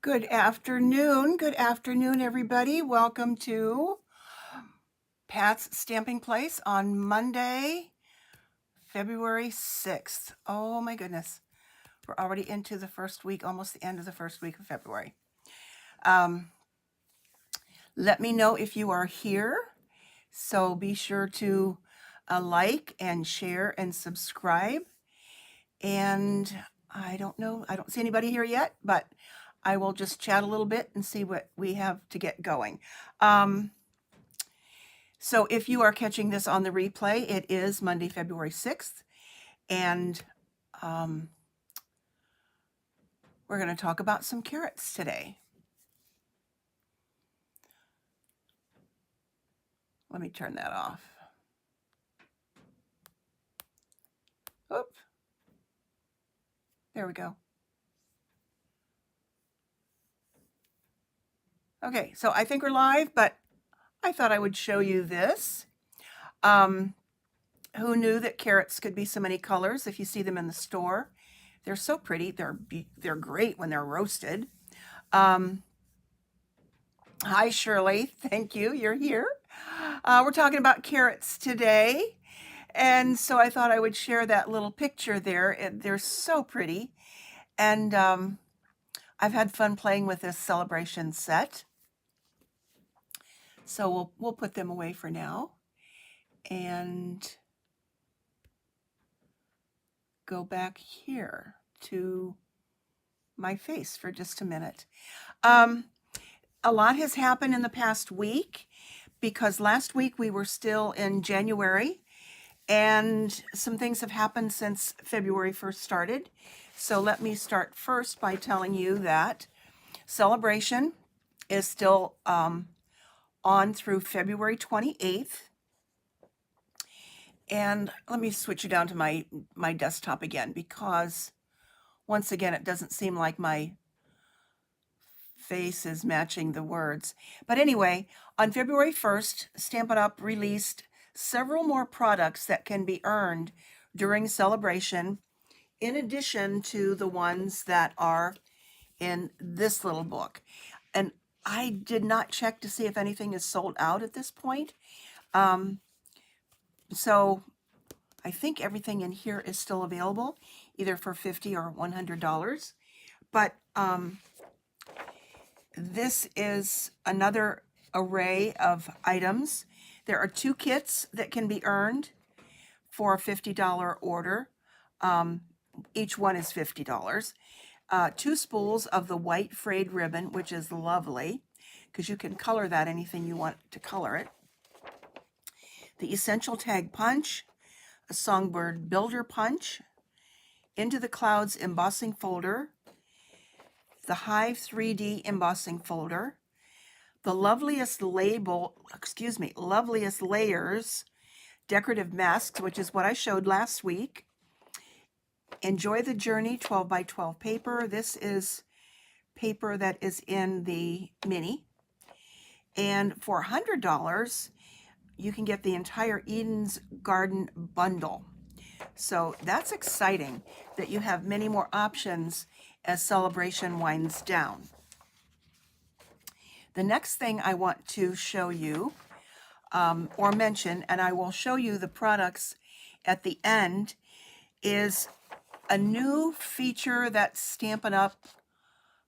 Good afternoon. Good afternoon, everybody. Welcome to Pat's Stamping Place on Monday, February 6th. Oh my goodness. We're already into the first week, almost the end of the first week of February. Let me know if you are here. So be sure to like and share and subscribe. And I don't know, I don't see anybody here yet, but I will just chat a little bit and see what we have to get going. So if you are catching this on the replay, it is Monday, February 6th, and we're going to talk about some carrots today. Let me turn that off. Oop. There we go. Okay, so I think we're live, but I thought I would show you this. Who knew that carrots could be so many colors if you see them in the store? They're so pretty. They're great when they're roasted. Hi, Shirley. Thank you. You're here. We're talking about carrots today. And so I thought I would share that little picture there. They're so pretty. And I've had fun playing with this celebration set. So we'll put them away for now and go back here to my face for just a minute. A lot has happened in the past week because last week we were still in January and some things have happened since February 1st started. So let me start first by telling you that celebration is still on through February 28th. And let me switch you down to my desktop again because once again, it doesn't seem like my face is matching the words. But anyway, on February 1st, Stampin' Up! Released several more products that can be earned during celebration, in addition to the ones that are in this little book. And I did not check to see if anything is sold out at this point. So I think everything in here is still available, either for $50 or $100. But this is another array of items. There are 2 kits that can be earned for a $50 order. Each one is $50. 2 spools of the white frayed ribbon, which is lovely because you can color that anything you want to color it. The Essential Tag Punch, a Songbird Builder Punch, Into the Clouds embossing folder, the Hive 3D embossing folder, the Loveliest Layers decorative masks, which is what I showed last week. Enjoy the Journey 12 by 12 paper. This is paper that is in the mini. And for $100, you can get the entire Eden's Garden bundle. So that's exciting that you have many more options as celebration winds down. The next thing I want to show you or mention, and I will show you the products at the end, is a new feature that's Stampin' Up!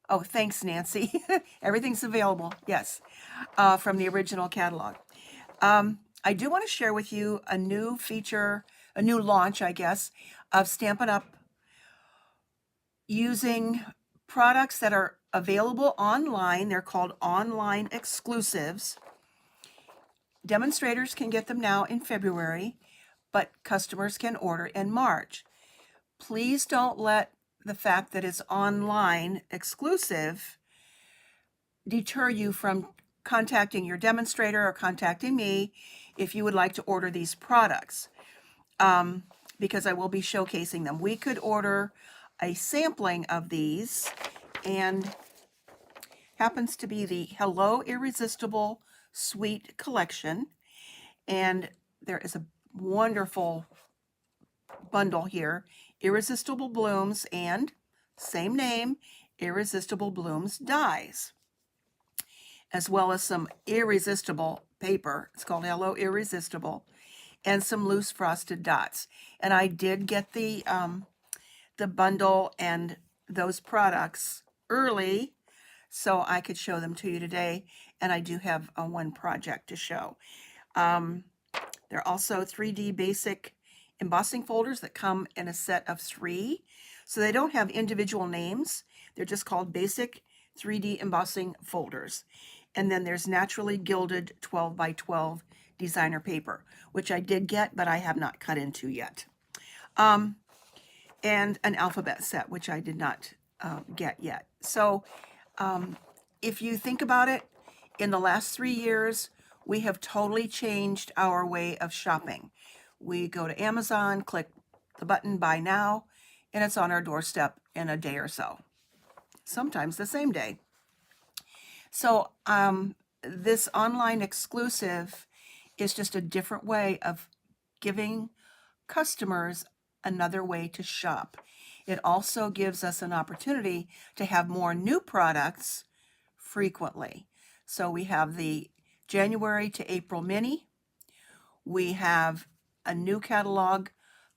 Oh, thanks, Nancy. Everything's available, yes, from the original catalog. I do want to share with you a new feature, a new launch, I guess, of Stampin' Up! Using products that are available online. They're called online exclusives. Demonstrators can get them now in February, but customers can order in March. Please don't let the fact that it's online exclusive deter you from contacting your demonstrator or contacting me if you would like to order these products, because I will be showcasing them. We could order a sampling of these, and happens to be the Hello Irresistible Sweet Collection, and there is a wonderful bundle here, Irresistible Blooms and same name, Irresistible Blooms dies, as well as some irresistible paper. It's called Hello Irresistible, and some loose frosted dots. And I did get the bundle and those products early so I could show them to you today. And I do have one project to show. There are also 3D basic embossing folders that come in a set of 3. So they don't have individual names. They're just called basic 3D embossing folders. And then there's naturally gilded 12 by 12 designer paper, which I did get, but I have not cut into yet. And an alphabet set, which I did not get yet. So if you think about it, in the last 3 years, we have totally changed our way of shopping. We go to Amazon, click the button Buy Now, and it's on our doorstep in a day or so. Sometimes the same day. So this online exclusive is just a different way of giving customers another way to shop. It also gives us an opportunity to have more new products frequently. So we have the January to April mini. We have a new catalog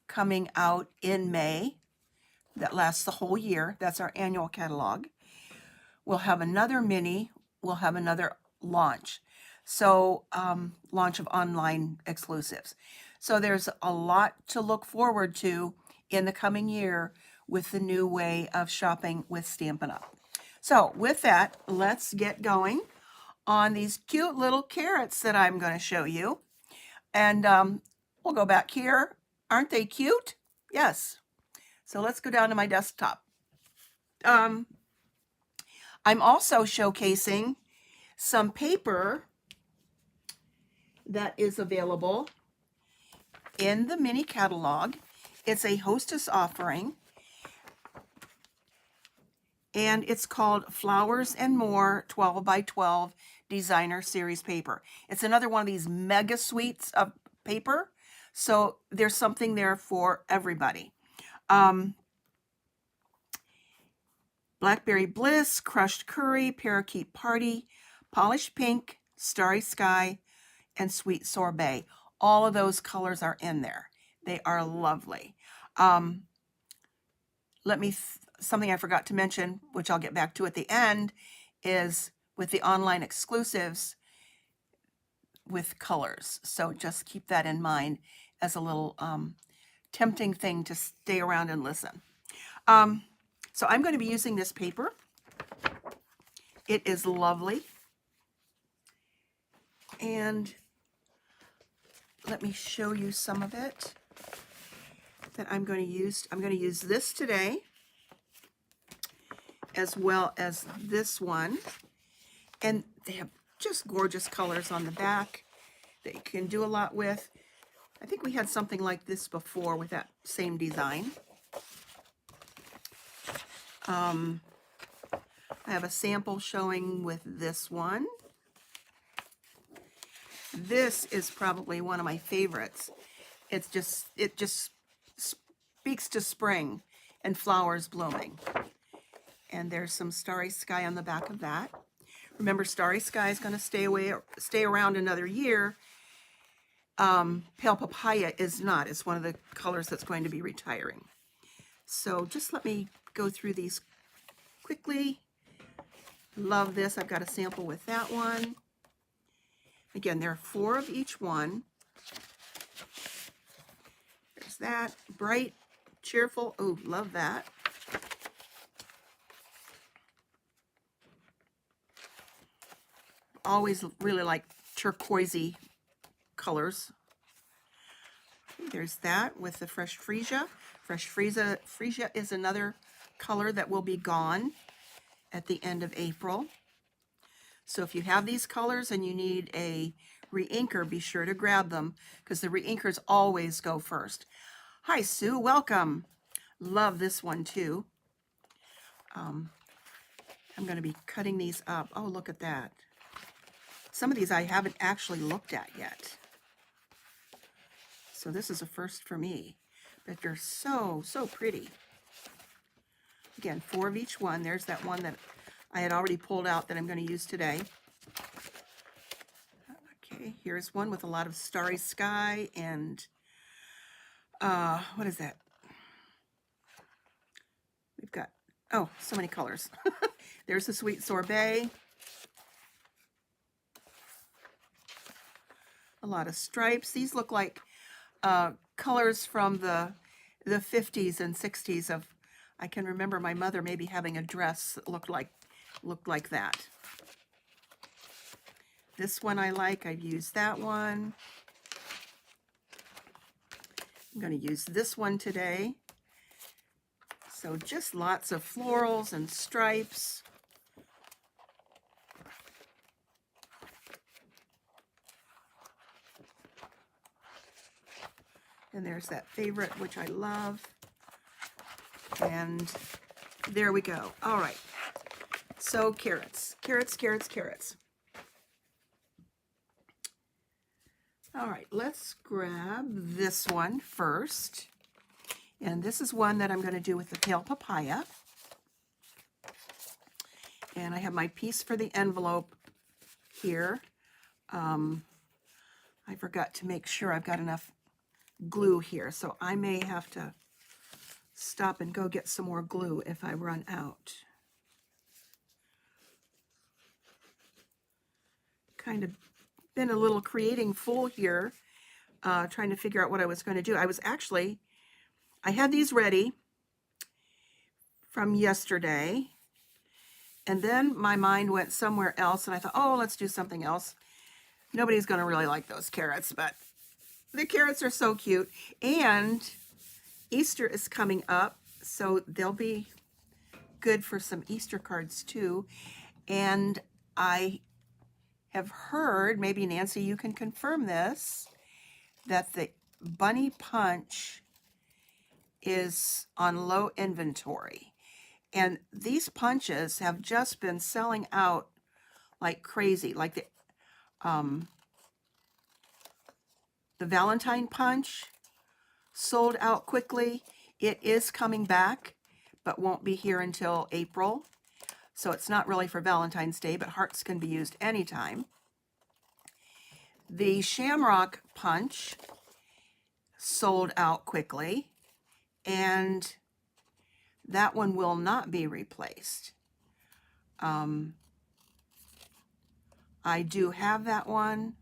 coming out in May that lasts the whole year. That's our annual catalog. We'll have another mini. We'll have another launch. So launch of online exclusives. So there's a lot to look forward to in the coming year with the new way of shopping with Stampin' Up! So with that, let's get going on these cute little carrots that I'm going to show you. And we'll go back here. Aren't they cute? Yes. So let's go down to my desktop. I'm also showcasing some paper that is available in the mini catalog. It's a hostess offering, and it's called Flowers More 12 by 12 Designer Series paper. It's another one of these mega suites of paper, so there's something there for everybody. Blackberry Bliss, Crushed Curry, Parakeet Party, Polished Pink, Starry Sky, and Sweet Sorbet. All of those colors are in there. They are lovely. Something I forgot to mention, which I'll get back to at the end, is with the online exclusives with colors. So just keep that in mind as a little tempting thing to stay around and listen. So I'm going to be using this paper. It is lovely. And let me show you some of it that I'm going to use. I'm going to use this today, as well as this one. And they have just gorgeous colors on the back that you can do a lot with. I think we had something like this before with that same design. I have a sample showing with this one. This is probably one of my favorites. It just speaks to spring and flowers blooming. And there's some Starry Sky on the back of that. Remember, Starry Sky is going to stay around another year. Pale Papaya is not. It's one of the colors that's going to be retiring. So just let me go through these quickly. Love this. I've got a sample with that one. Again, there are 4 of each one. There's that. Bright, cheerful. Oh, love that. Always really like turquoisey colors. There's that with the Fresh Freesia. Fresh Freesia is another color that will be gone at the end of April. So if you have these colors and you need a re-inker, be sure to grab them because the re-inkers always go first. Hi, Sue. Welcome. Love this one too. I'm going to be cutting these up. Oh, look at that. Some of these I haven't actually looked at yet. So this is a first for me. But they're so, so pretty. Again, 4 of each one. There's that one that I had already pulled out that I'm going to use today. Okay, here's one with a lot of starry sky and what is that? We've got, oh, so many colors. There's the sweet sorbet. A lot of stripes. These look like colors from the 50s and 60s of, I can remember my mother maybe having a dress that looked like that. This one I like. I've used that one. I'm going to use this one today. So just lots of florals and stripes. And there's that favorite, which I love. And there we go. All right. So carrots, carrots, carrots, carrots. All right, let's grab this one first. And this is one that I'm going to do with the pale papaya. And I have my piece for the envelope here. I forgot to make sure I've got enough glue here, so I may have to stop and go get some more glue if I run out. Kind of been a little creating fool here, trying to figure out what I was going to do. I had these ready from yesterday, and then my mind went somewhere else, and I thought, oh, let's do something else. Nobody's going to really like those carrots, but the carrots are so cute. And Easter is coming up, so they'll be good for some Easter cards too. And I have heard, maybe Nancy, you can confirm this, that the bunny punch is on low inventory. And these punches have just been selling out like crazy. Like the Valentine punch sold out quickly. It is coming back, but won't be here until April. So it's not really for Valentine's Day, but hearts can be used anytime. The Shamrock punch sold out quickly, and that one will not be replaced. I do have that one,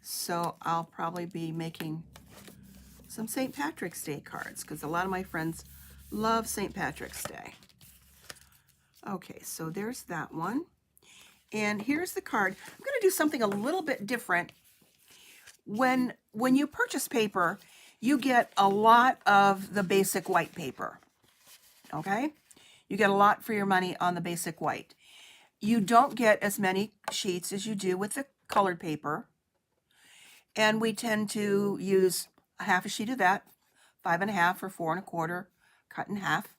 so I'll probably be making some St. Patrick's Day cards because a lot of my friends love St. Patrick's Day. Okay, so there's that one. And here's the card. I'm going to do something a little bit different. When you purchase paper, you get a lot of the basic white paper. Okay? You get a lot for your money on the basic white. You don't get as many sheets as you do with the colored paper. And we tend to use a half a sheet of that, 5.5 or 4 1/4, cut in half.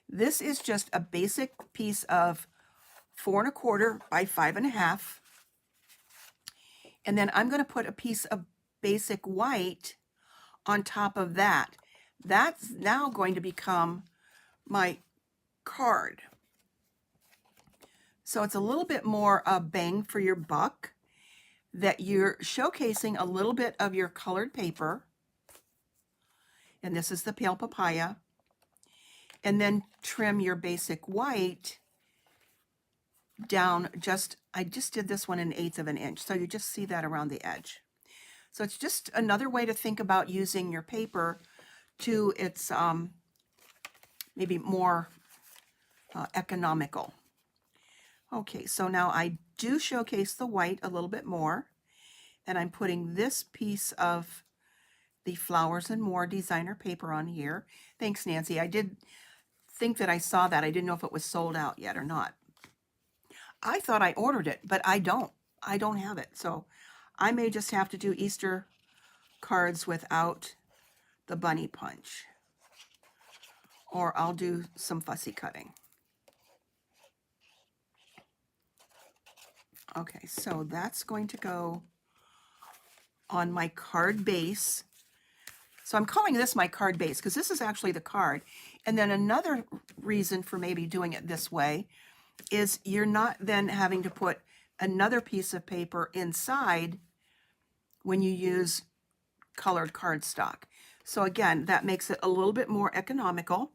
This is just a basic piece of 4 1/4 by 5.5. And then I'm going to put a piece of basic white on top of that. That's now going to become my card. So it's a little bit more bang for your buck, that you're showcasing a little bit of your colored paper. And this is the pale papaya. And then trim your basic white down I just did this one 1/8 of an inch. So you just see that around the edge. So it's just another way to think about using your paper to its maybe more economical. Okay, so now I do showcase the white a little bit more, and I'm putting this piece of the Flowers More designer paper on here. Thanks, Nancy. I did think that I saw that. I didn't know if it was sold out yet or not. I thought I ordered it, but I don't. I don't have it. So I may just have to do Easter cards without the bunny punch. Or I'll do some fussy cutting. Okay, so that's going to go on my card base. So I'm calling this my card base because this is actually the card. And then another reason for maybe doing it this way is you're not then having to put another piece of paper inside when you use colored cardstock. So again, that makes it a little bit more economical.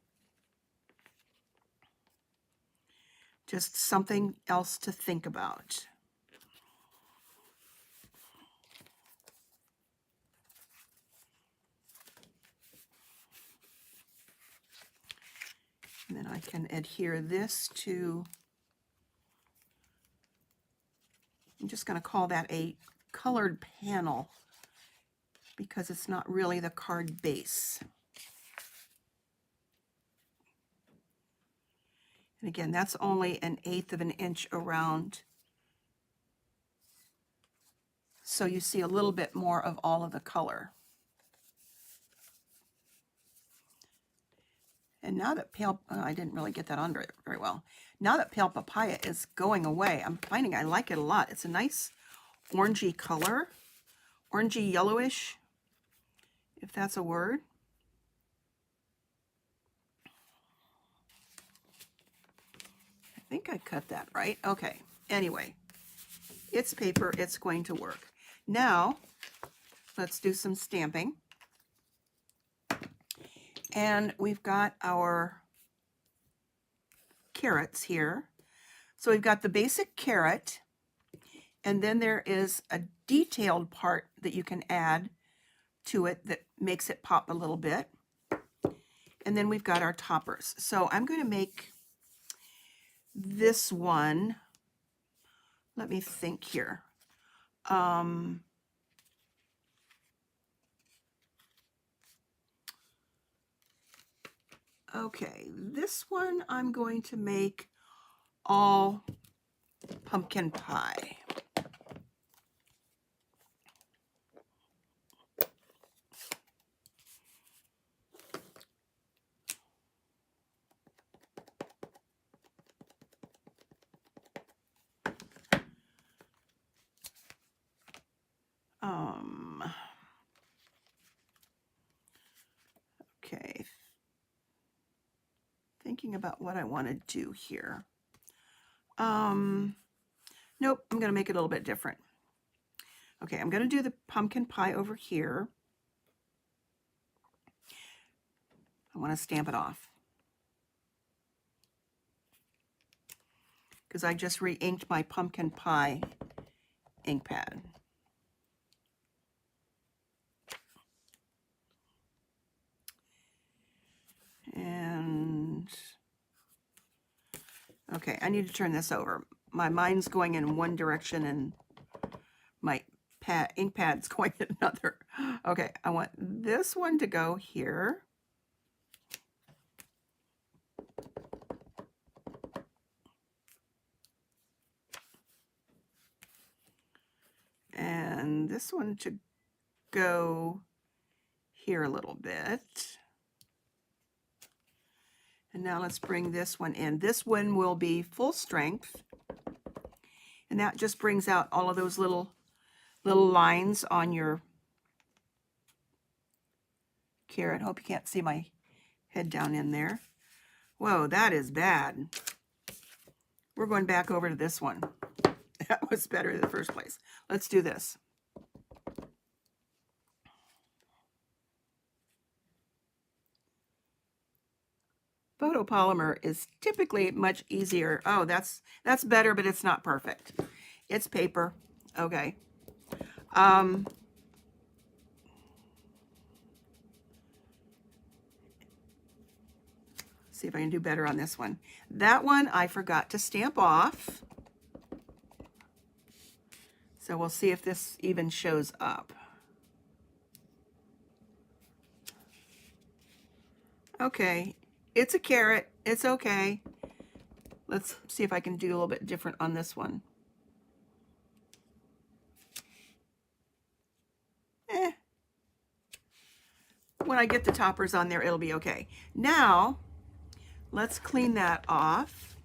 Just something else to think about. And then I can adhere this to, I'm just going to call that a colored panel because it's not really the card base. And again, that's only 1/8 of an inch around. So you see a little bit more of all of the color. And now that pale, I didn't really get that under it very well. Now that pale papaya is going away, I'm finding I like it a lot. It's a nice orangey color, orangey yellowish, if that's a word. I think I cut that right. Okay, anyway, it's paper, it's going to work. Now, let's do some stamping. And we've got our carrots here. So we've got the basic carrot, and then there is a detailed part that you can add to it that makes it pop a little bit. And then we've got our toppers. So I'm going to make this one, let me think here. Okay, this one I'm going to make all pumpkin pie. Okay, thinking about what I want to do here. Nope, I'm going to make it a little bit different. Okay, I'm going to do the pumpkin pie over here. I want to stamp it off because I just re-inked my pumpkin pie ink pad. And okay, I need to turn this over. My mind's going in one direction and my ink pad's going in another. Okay, I want this one to go here. And this one to go here a little bit. And now let's bring this one in. This one will be full strength. And that just brings out all of those little lines on your carrot. Hope you can't see my head down in there. Whoa, that is bad. We're going back over to this one. That was better in the first place. Let's do this. Photopolymer is typically much easier. Oh, that's better, but it's not perfect. It's paper. Okay. See if I can do better on this one. That one I forgot to stamp off. So we'll see if this even shows up. Okay. It's a carrot. It's okay. Let's see if I can do a little bit different on this one. When I get the toppers on there, it'll be okay. Now, let's clean that off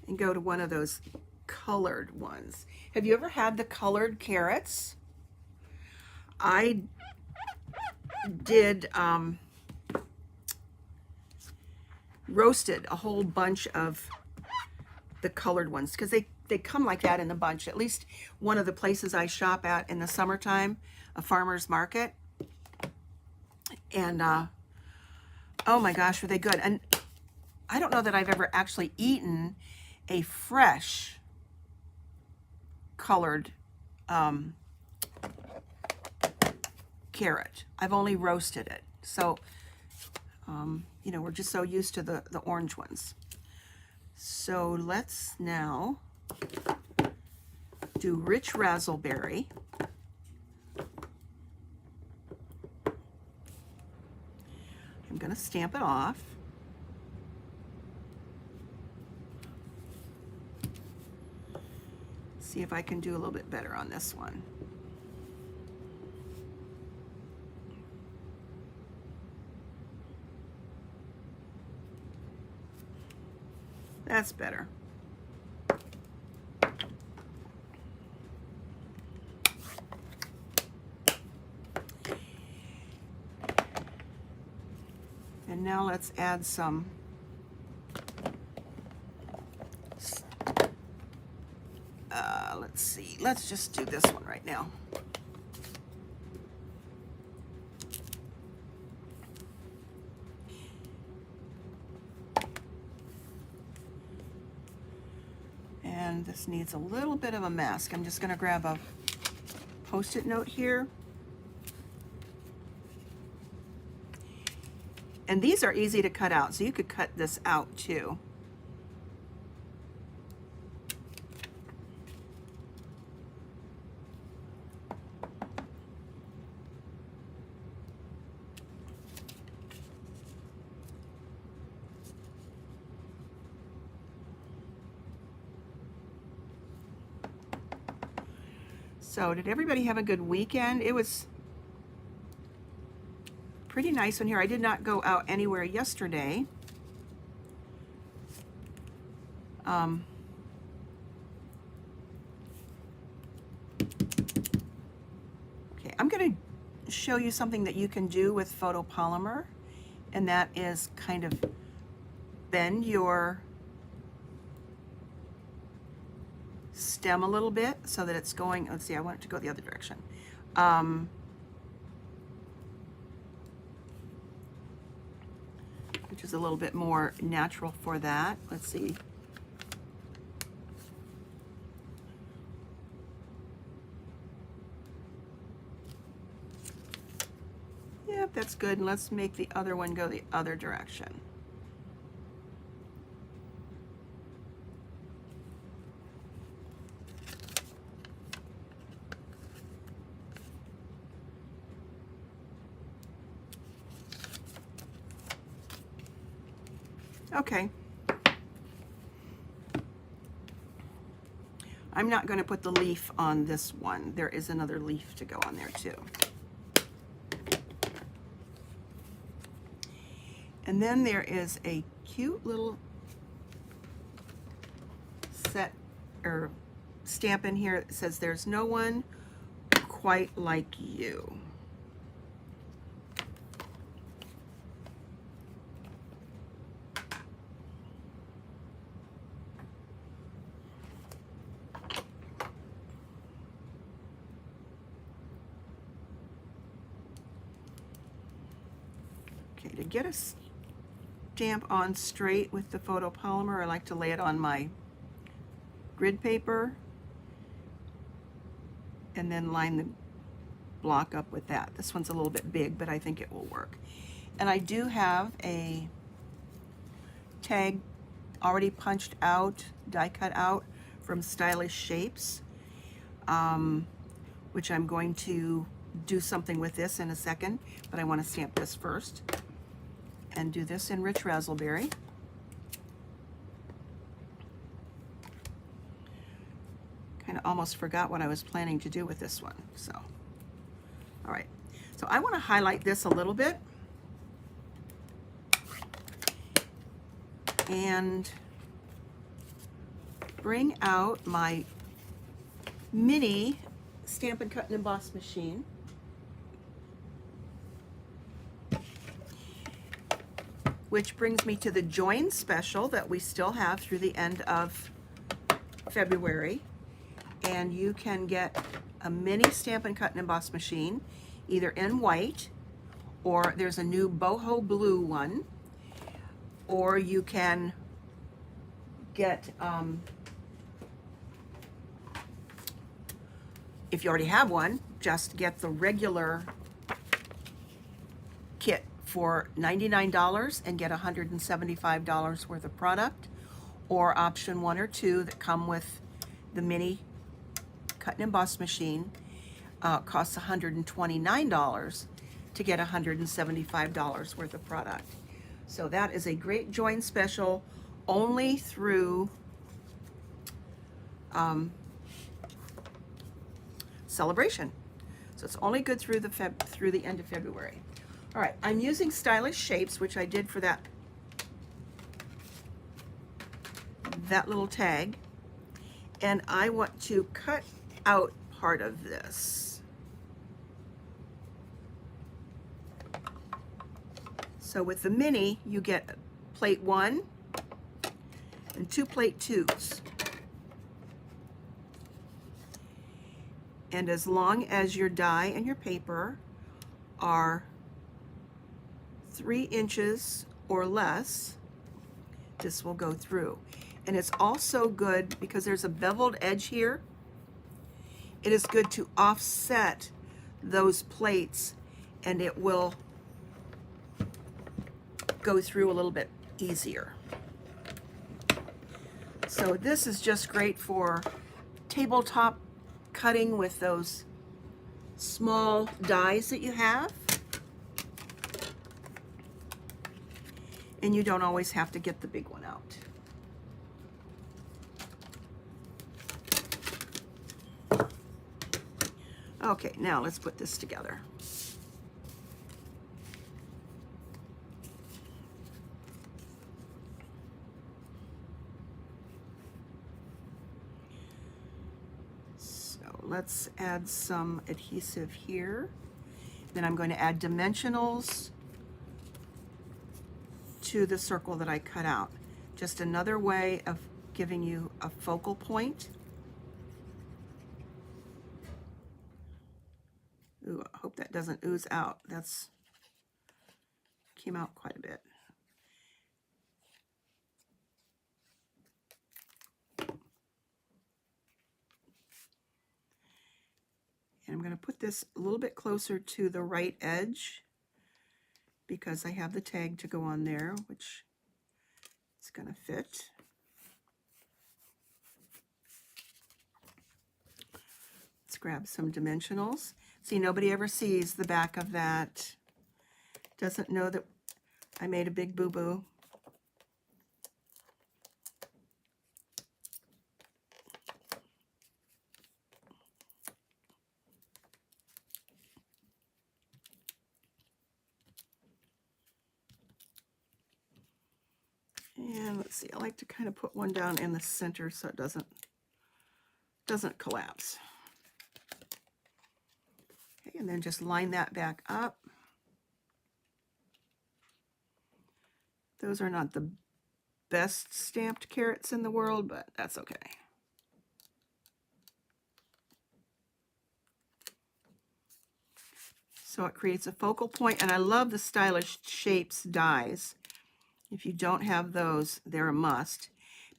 and go to one of those colored ones. Have you ever had the colored carrots? I did roasted a whole bunch of the colored ones because they come like that in a bunch. At least one of the places I shop at in the summertime, a farmer's market. And oh my gosh, were they good. And I don't know that I've ever actually eaten a fresh colored carrot. I've only roasted it. So, you know, we're just so used to the orange ones. So let's now do rich raspberry. I'm going to stamp it off. See if I can do a little bit better on this one. That's better. And now let's add some let's see, let's just do this one right now. And this needs a little bit of a mask. I'm just going to grab a Post-it note here. And these are easy to cut out, so you could cut this out too. So did everybody have a good weekend? It was pretty nice one here. I did not go out anywhere yesterday. Okay, I'm going to show you something that you can do with photopolymer, and that is kind of bend your stem a little bit so that it's going, let's see, I want it to go the other direction. Which is a little bit more natural for that. Let's see. Yep, that's good. And let's make the other one go the other direction. Okay. I'm not going to put the leaf on this one. There is another leaf to go on there too. And then there is a cute little set or stamp in here that says, "There's no one quite like you." Okay, to get a stamp on straight with the photopolymer, I like to lay it on my grid paper and then line the block up with that. This one's a little bit big, but I think it will work. And I do have a tag already punched out, die cut out from Stylish Shapes, which I'm going to do something with this in a second, but I want to stamp this first and do this in rich raspberry. Kind of almost forgot what I was planning to do with this one. So, all right. So I want to highlight this a little bit and bring out my mini Stampin' Cut and Emboss machine. which brings me to the join special that we still have through the end of February. And you can get a mini Stampin' Cut and Emboss machine, either in white, or there's a new boho blue one, or you can get, if you already have one, just get the regular kit for $99 and get $175 worth of product, or option 1 or 2 that come with the mini cut and emboss machine costs $129 to get $175 worth of product. So that is a great join special only through Celebration. So it's only good through the end of February. All right, I'm using Stylish Shapes, which I did for that little tag, and I want to cut out part of this. So with the mini, you get plate 1 and 2 plate 2s. And as long as your die and your paper are 3 inches or less, this will go through. And it's also good because there's a beveled edge here. It is good to offset those plates, and it will go through a little bit easier. So this is just great for tabletop cutting with those small dies that you have. And you don't always have to get the big one out. Okay, now let's put this together. So let's add some adhesive here. Then I'm going to add dimensionals to the circle that I cut out. Just another way of giving you a focal point. Ooh, I hope that doesn't ooze out. That's came out quite a bit. And I'm going to put this a little bit closer to the right edge because I have the tag to go on there, which is going to fit. Let's grab some dimensionals. See, nobody ever sees the back of that. Doesn't know that I made a big boo-boo. And let's see, I like to kind of put one down in the center so it doesn't collapse. Okay, and then just line that back up. Those are not the best stamped carrots in the world, but that's okay. So it creates a focal point, and I love the Stylish Shapes dies. If you don't have those, they're a must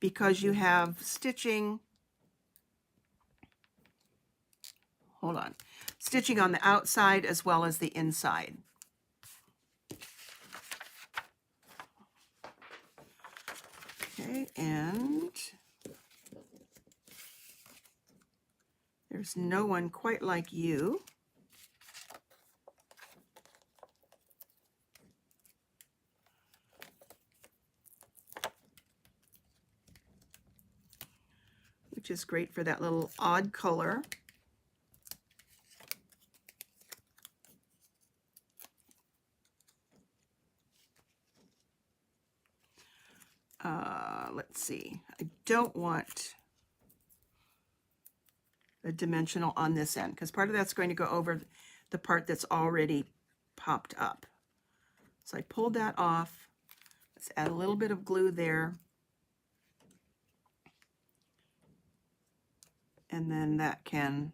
because you have stitching. Hold on. Stitching on the outside as well as the inside. Okay, and there's no one quite like you. Which is great for that little odd color. Let's see, I don't want a dimensional on this end because part of that's going to go over the part that's already popped up. So I pulled that off, Let's add a little bit of glue there. And then that can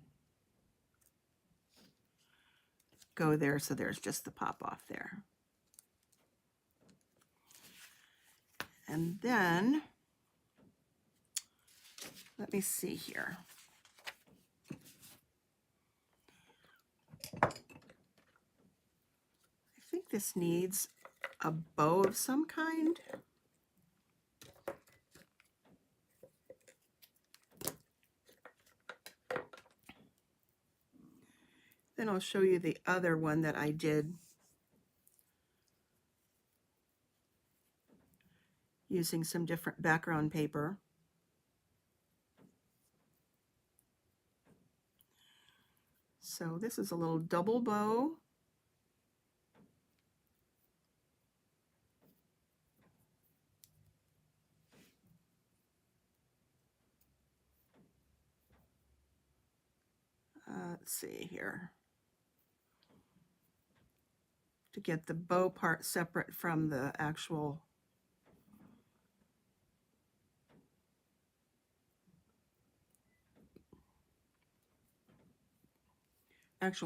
go there, so there's just the pop off there. And then, let me see here. I think this needs a bow of some kind. Then I'll show you the other one that I did using some different background paper. So this is a little double bow. Let's see here. To get the bow part separate from the actual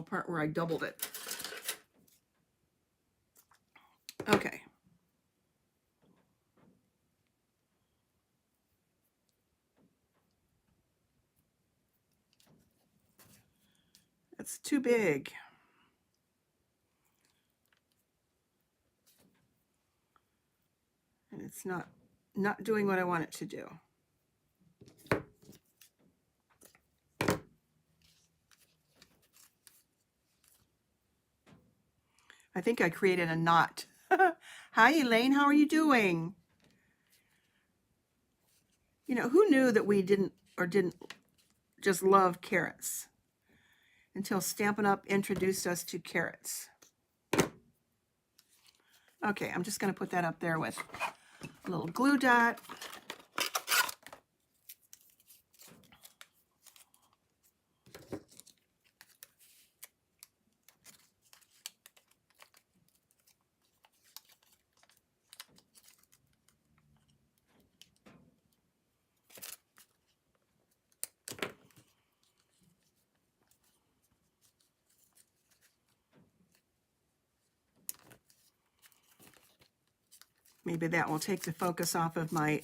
part where I doubled it. Okay. That's too big. And it's not doing what I want it to do. I think I created a knot. Hi, Elaine, how are you doing? You know, who knew that we didn't just love carrots until Stampin' Up! Introduced us to carrots. Okay, I'm just going to put that up there with a little glue dot. Maybe that will take the focus off of my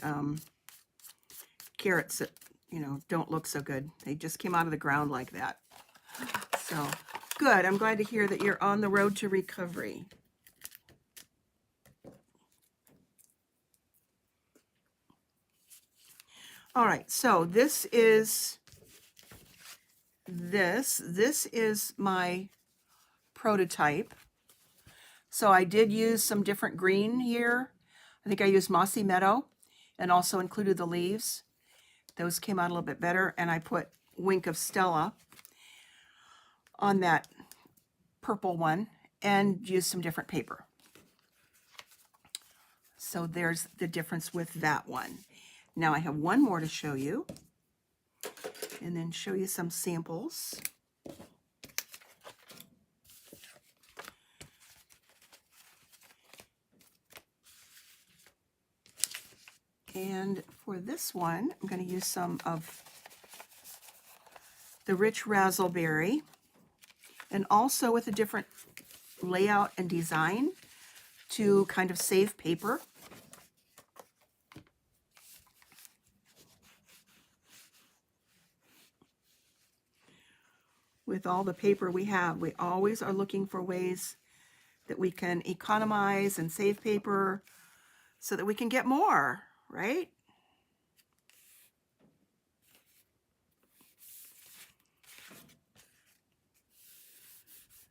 carrots that, you know, don't look so good. They just came out of the ground like that. So, good. I'm glad to hear that you're on the road to recovery. All right, so this is my prototype. So I did use some different green here. I think I used Mossy Meadow and also included the leaves. Those came out a little bit better, and I put Wink of Stella on that purple one and used some different paper. So there's the difference with that one. Now I have one more to show you, and then show you some samples. And for this one, I'm going to use some of the Rich Razzleberry, and also with a different layout and design to kind of save paper. With all the paper we have, we always are looking for ways that we can economize and save paper so that we can get more, right?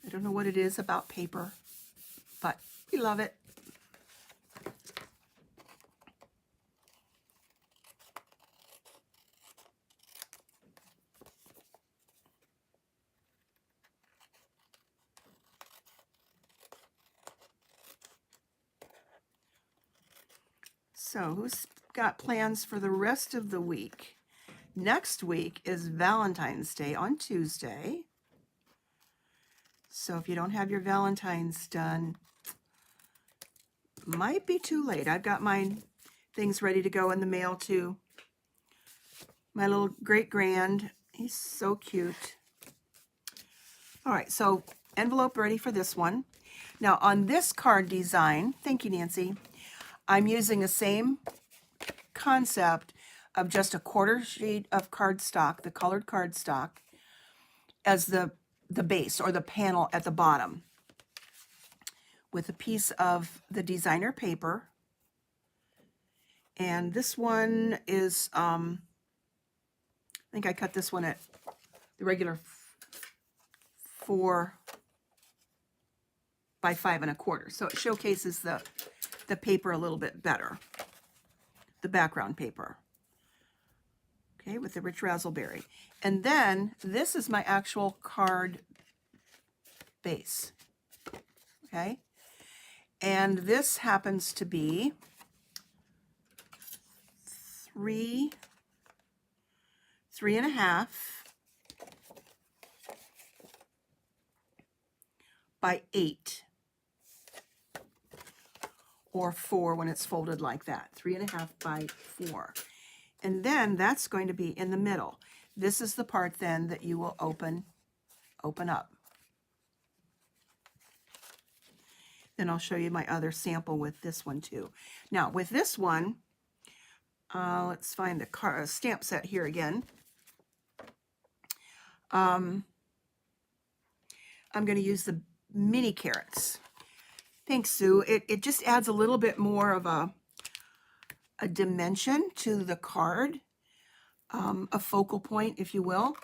I don't know what it is about paper, but we love it. So who's got plans for the rest of the week? Next week is Valentine's Day on Tuesday. So if you don't have your Valentine's done, might be too late. I've got my things ready to go in the mail to my little great-grand. He's so cute. All right, so envelope ready for this one. Now on this card design, thank you, Nancy, I'm using the same concept of just a quarter sheet of cardstock, the colored cardstock, as the base or the panel at the bottom, with a piece of the designer paper. And this one is, I think I cut this one at the regular 4 by 5 1/4. So it showcases the paper a little bit better, the background paper. Okay, with the rich raspberry. And then this is my actual card base. Okay, and this happens to be 3.5 by 8, or 4 when it's folded like that. 3.5 by 4. And then that's going to be in the middle. This is the part then that you will open up. Then I'll show you my other sample with this one too. Now with this one, let's find the stamp set here again. I'm going to use the mini carrots. Thanks, Sue. It just adds a little bit more of a dimension to the card, a focal point, if you will.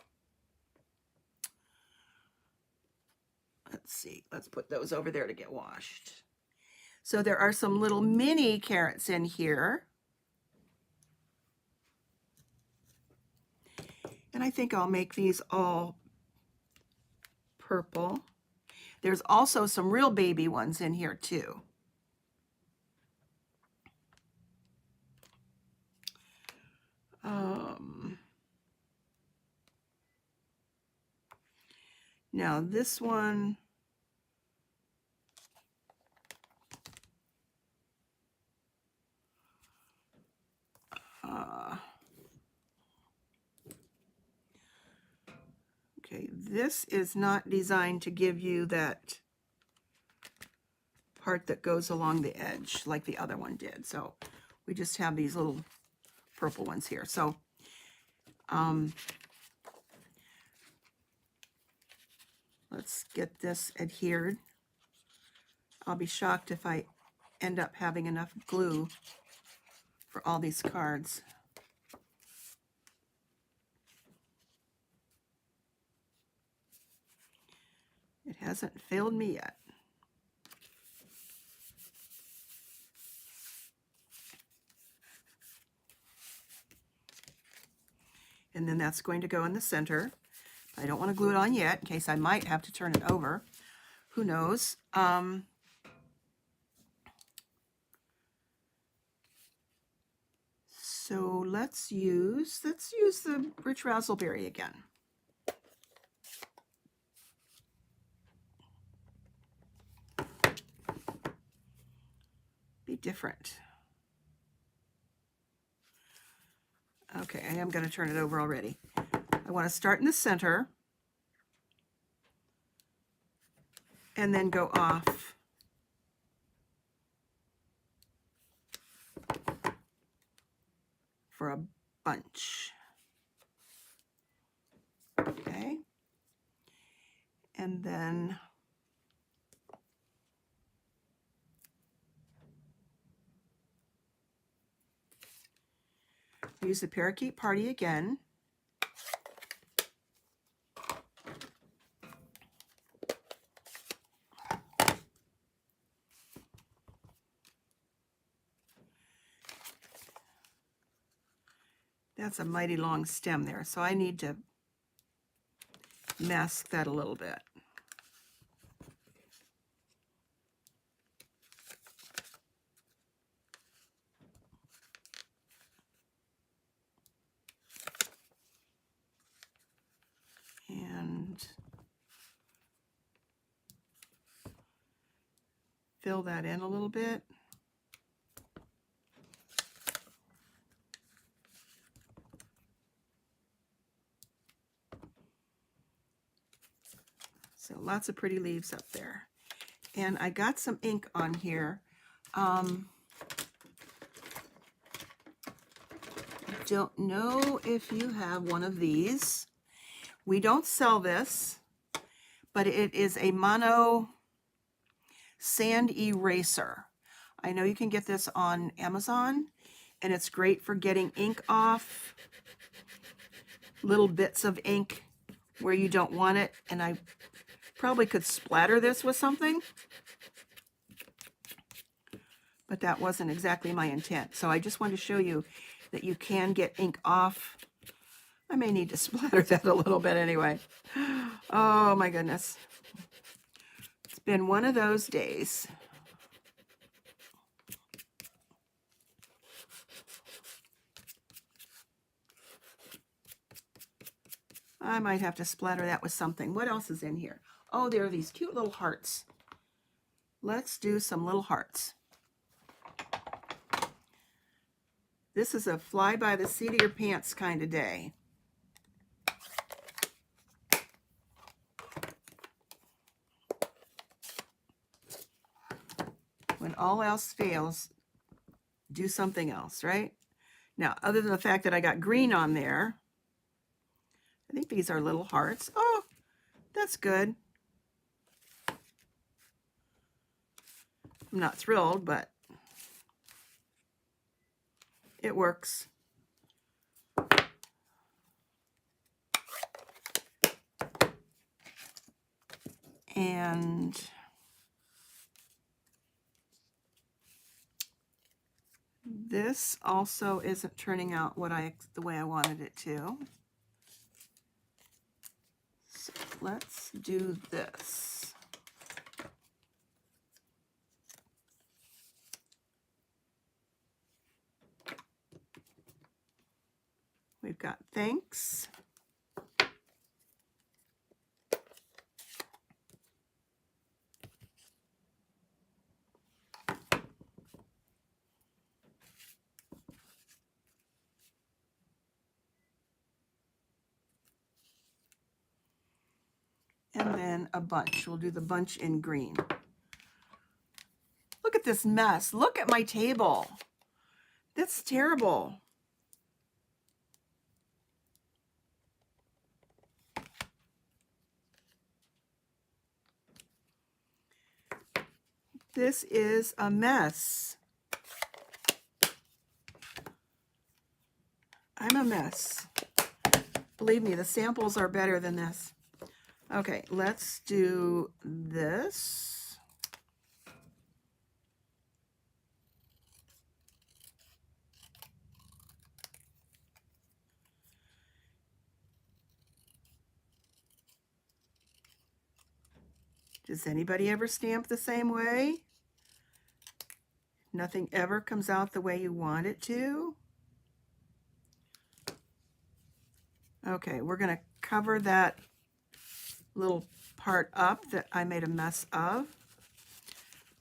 Let's see, let's put those over there to get washed. So there are some little mini carrots in here. And I think I'll make these all purple. There's also some real baby ones in here too. Now this one, okay, this is not designed to give you that part that goes along the edge like the other one did. So we just have these little purple ones here. So let's get this adhered. I'll be shocked if I end up having enough glue for all these cards. It hasn't failed me yet. And then that's going to go in the center. I don't want to glue it on yet in case I might have to turn it over. Who knows? So let's use the rich raspberry again. Be different. Okay, I am going to turn it over already. I want to start in the center and then go off for a bunch. Okay, and then use the parakeet party again. That's a mighty long stem there, so I need to mask that a little bit. And fill that in a little bit. So lots of pretty leaves up there. And I got some ink on here. Don't know if you have one of these. We don't sell this, but it is a mono sand eraser. I know you can get this on Amazon, and it's great for getting ink off, little bits of ink where you don't want it. And I probably could splatter this with something, but that wasn't exactly my intent. So I just wanted to show you that you can get ink off. I may need to splatter that a little bit anyway. Oh my goodness. It's been one of those days. I might have to splatter that with something. What else is in here? Oh, there are these cute little hearts. Let's do some little hearts. This is a fly by the seat of your pants kind of day. When all else fails, do something else, right? Now, other than the fact that I got green on there, I think these are little hearts. Oh, that's good. I'm not thrilled, but it works. And this also isn't turning out the way I wanted it to. So let's do this. We've got thanks. And then a bunch. We'll do the bunch in green. Look at this mess. Look at my table. That's terrible. This is a mess. I'm a mess. Believe me, the samples are better than this. Okay, let's do this. Does anybody ever stamp the same way? Nothing ever comes out the way you want it to? Okay, we're going to cover that little part up that I made a mess of.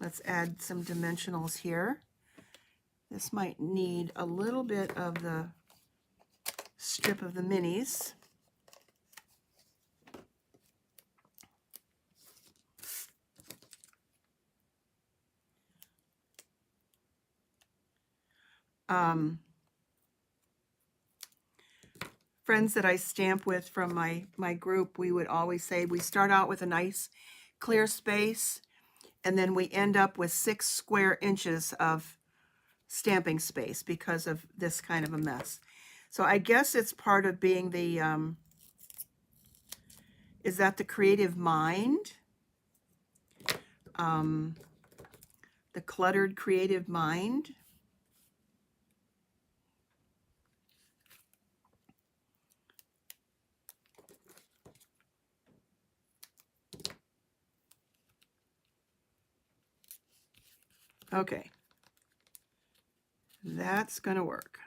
Let's add some dimensionals here. This might need a little bit of the strip of the minis. Friends that I stamp with from my group, we would always say we start out with a nice clear space, and then we end up with 6 square inches of stamping space because of this kind of a mess. So I guess it's part of being the, is that the creative mind? The cluttered creative mind? Okay, that's going to work.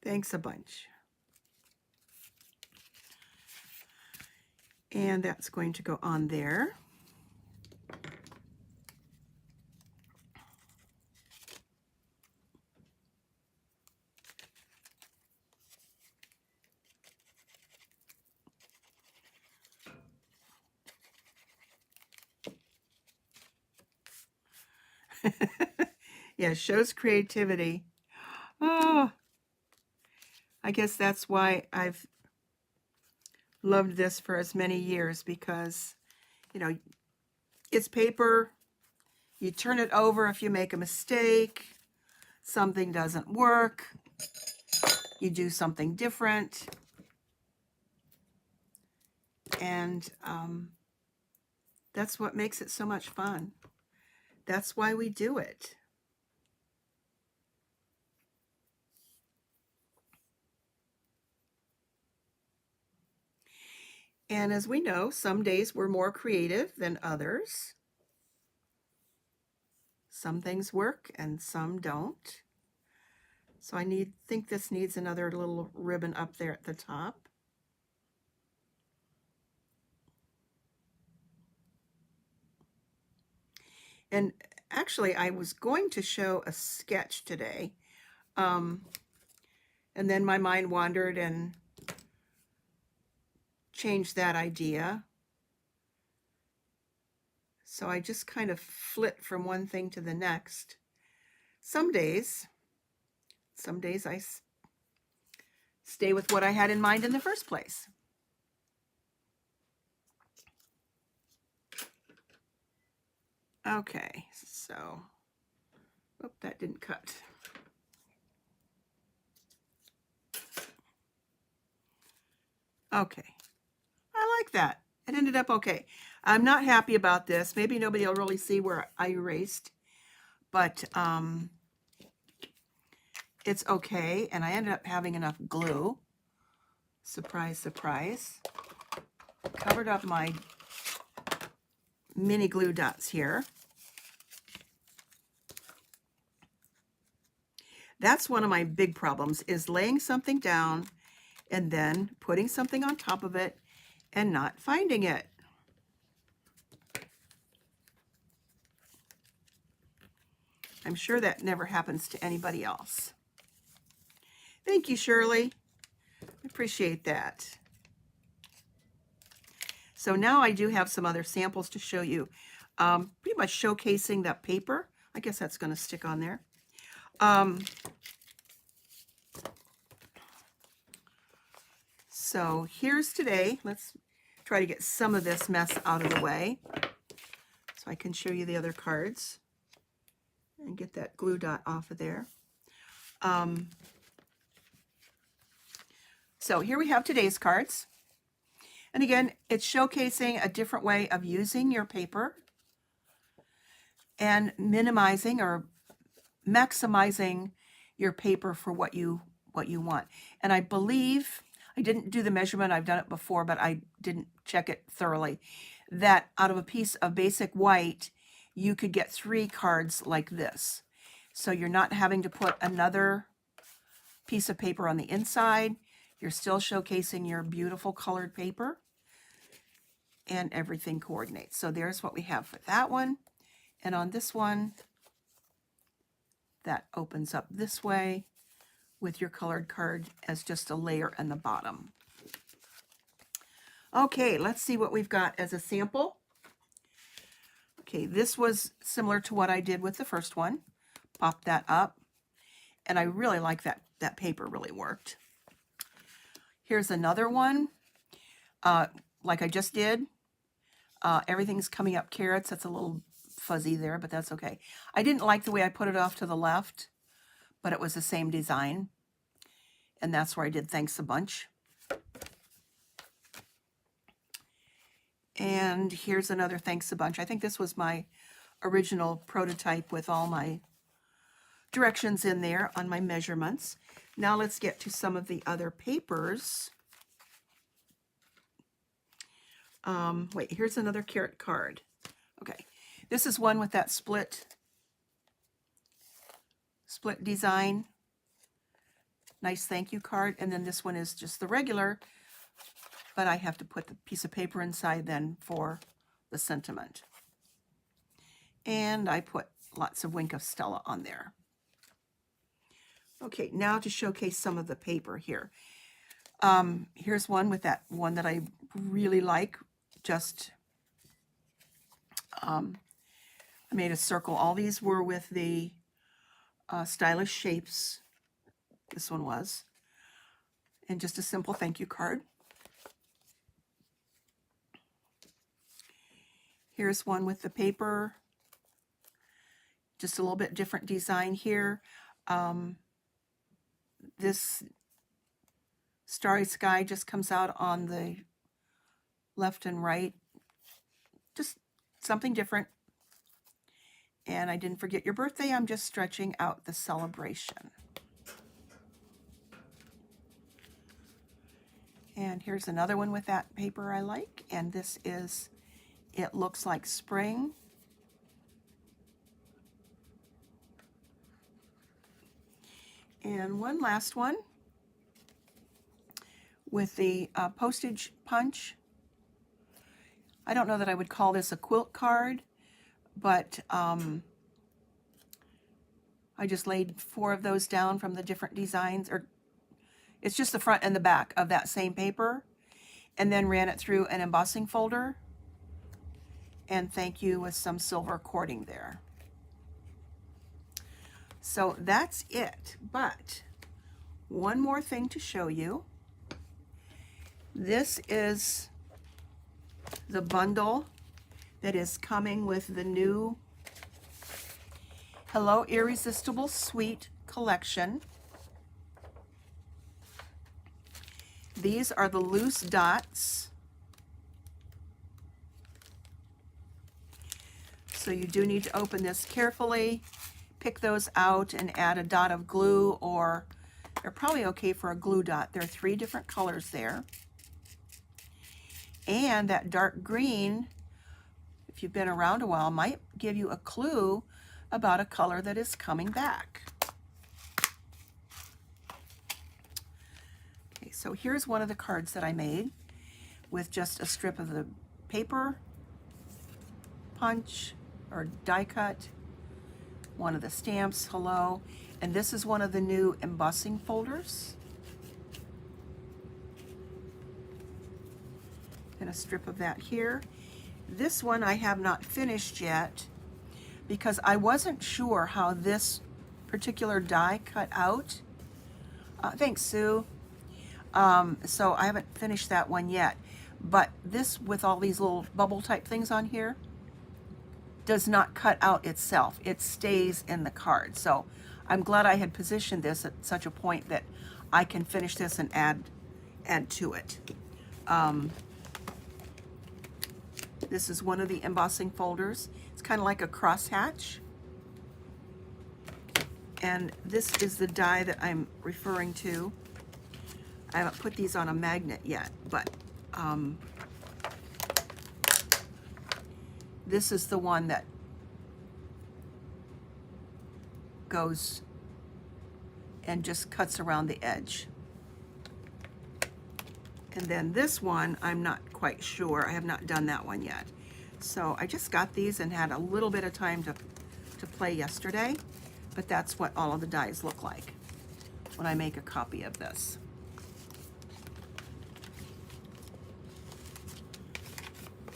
Thanks a bunch. And that's going to go on there. Yeah, shows creativity. Oh, I guess that's why I've loved this for as many years, because, you know, it's paper. You turn it over if you make a mistake, something doesn't work, you do something different. And that's what makes it so much fun. That's why we do it. And as we know, some days we're more creative than others. Some things work and some don't. So I think this needs another little ribbon up there at the top. And actually, I was going to show a sketch today, and then my mind wandered and changed that idea. So I just kind of flit from one thing to the next. Some days I stay with what I had in mind in the first place. Okay, so, oh, that didn't cut. Okay, I like that. It ended up okay. I'm not happy about this. Maybe nobody will really see where I erased, but it's okay. And I ended up having enough glue. Surprise, surprise. Covered up my mini glue dots here. That's one of my big problems, is laying something down and then putting something on top of it and not finding it. I'm sure that never happens to anybody else. Thank you, Shirley. I appreciate that. So now I do have some other samples to show you. Pretty much showcasing that paper. I guess that's going to stick on there. So here's today. Let's try to get some of this mess out of the way so I can show you the other cards and get that glue dot off of there. So here we have today's cards. And again, it's showcasing a different way of using your paper and minimizing or maximizing your paper for what you want. And I believe, I didn't do the measurement, I've done it before, but I didn't check it thoroughly, that out of a piece of basic white, you could get 3 cards like this. So you're not having to put another piece of paper on the inside. You're still showcasing your beautiful colored paper, and everything coordinates. So there's what we have for that one. And on this one, that opens up this way with your colored card as just a layer in the bottom. Okay, let's see what we've got as a sample. Okay, this was similar to what I did with the first one. Pop that up. And I really like that. That paper really worked. Here's another one. Like I just did. Everything's coming up carrots. That's a little fuzzy there, but that's okay. I didn't like the way I put it off to the left, but it was the same design. And that's where I did thanks a bunch. And here's another thanks a bunch. I think this was my original prototype with all my directions in there on my measurements. Now let's get to some of the other papers. Wait, here's another carrot card. Okay, this is one with that split design. Nice thank you card. And then this one is just the regular, but I have to put the piece of paper inside then for the sentiment. And I put lots of Wink of Stella on there. Okay, now to showcase some of the paper here. Here's one with that one that I really like. Just, I'm Made a circle. All these were with the stylish shapes. This one was. And just a simple thank you card. Here's one with the paper. Just a little bit different design here. This starry sky just comes out on the left and right. Just something different. And I didn't forget your birthday. I'm just stretching out the celebration. And here's another one with that paper I like. And this is It Looks Like Spring. And one last one with the postage punch. I don't know that I would call this a quilt card, but I just laid 4 of those down from the different designs, or it's just the front and the back of that same paper, and then ran it through an embossing folder, and thank you with some silver cording there. So that's it, but one more thing to show you. This is the bundle that is coming with the new Hello Irresistible Sweet collection. These are the loose dots. So you do need to open this carefully, pick those out and add a dot of glue, or they're probably okay for a glue dot. There are 3 different colors there. And that dark green, if you've been around a while, might give you a clue about a color that is coming back. Okay, so here's one of the cards that I made with just a strip of the paper, punch or die cut, one of the stamps, hello, and this is one of the new embossing folders. And a strip of that here. This one I have not finished yet because I wasn't sure how this particular die cut out. Thanks, Sue. So I haven't finished that one yet. But this, with all these little bubble type things on here, does not cut out itself. It stays in the card. So I'm glad I had positioned this at such a point that I can finish this and add to it. This is one of the embossing folders. It's kind of like a crosshatch. And this is the die that I'm referring to. I haven't put these on a magnet yet, but this is the one that goes and just cuts around the edge. And then this one, I'm not quite sure. I have not done that one yet. So I just got these and had a little bit of time to play yesterday, but that's what all of the dies look like when I make a copy of this.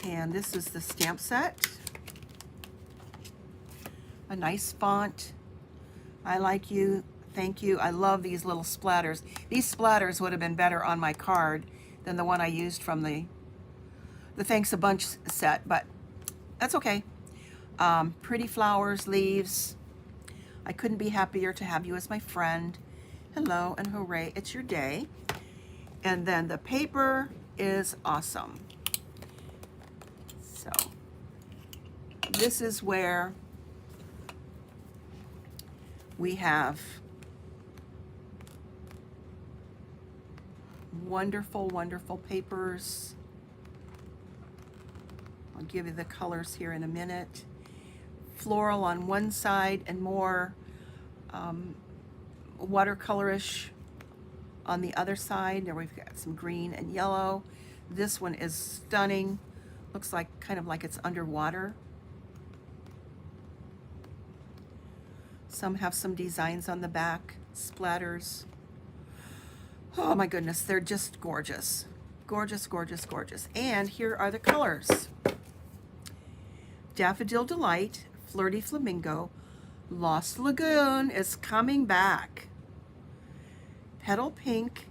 And this is the stamp set. A nice font. I like you, thank you. I love these little splatters. These splatters would have been better on my card than the one I used from the Thanks a Bunch set, but that's okay. Pretty flowers, leaves. I couldn't be happier to have you as my friend. Hello and hooray, it's your day. And then the paper is awesome. So this is where we have wonderful, wonderful papers. I'll give you the colors here in a minute. Floral on one side and more watercolorish on the other side. There we've got some green and yellow. This one is stunning. Looks like kind of like it's underwater. Some have some designs on the back, splatters. Oh my goodness, they're just gorgeous. Gorgeous, gorgeous, gorgeous. And here are the colors. Daffodil Delight, Flirty Flamingo. Lost Lagoon is coming back. Petal Pink,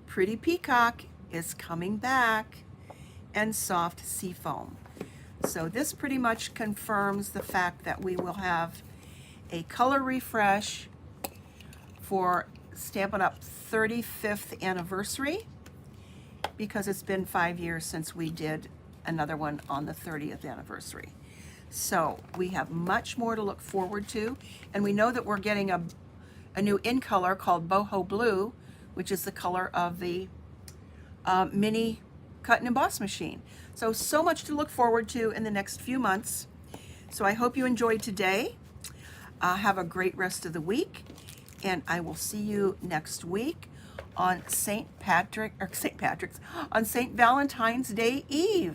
Pretty Peacock is coming back, and Soft Seafoam. So this pretty much confirms the fact that we will have a color refresh for Stampin' Up! 35th anniversary, because it's been 5 years since we did another one on the 30th anniversary. So we have much more to look forward to, and we know that we're getting a new in color called Boho Blue, which is the color of the mini cut and emboss machine. So much to look forward to in the next few months. So I hope you enjoyed today. Have a great rest of the week, and I will see you next week on St. Valentine's Day Eve.